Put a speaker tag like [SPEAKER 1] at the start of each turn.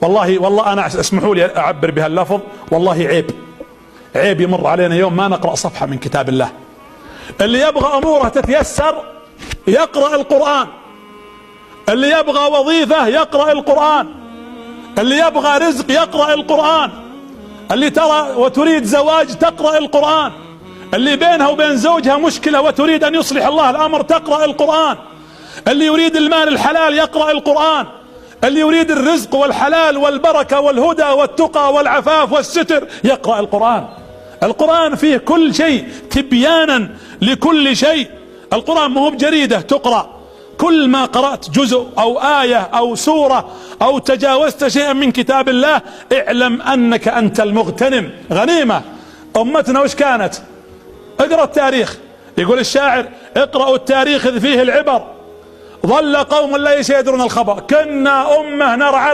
[SPEAKER 1] والله أنا اسمحوا لي أعبر بهاللفظ، والله عيب يمر علينا يوم ما نقرأ صفحة من كتاب الله. اللي يبغى أموره تتيسر يقرأ القرآن، اللي يبغى وظيفة يقرأ القرآن، اللي يبغى رزق يقرأ القرآن، اللي ترى وتريد زواج تقرأ القرآن، اللي بينها وبين زوجها مشكلة وتريد أن يصلح الله الأمر تقرأ القرآن، اللي يريد المال الحلال يقرأ القرآن، اللي يريد الرزق والحلال والبركة والهدى والتقى والعفاف والستر يقرأ القرآن. القرآن فيه كل شيء تبيانا لكل شيء. القرآن مو بجريدة تقرأ، كل ما قرأت جزء أو آية أو سورة أو تجاوزت شيئا من كتاب الله اعلم أنك أنت المغتنم. غنيمة. أمتنا وش كانت؟ اقرأ التاريخ، يقول الشاعر اقرأوا التاريخ إذ فيه العبر، ظل قوم ليس يدرون الخبر، كنا أمة نرعى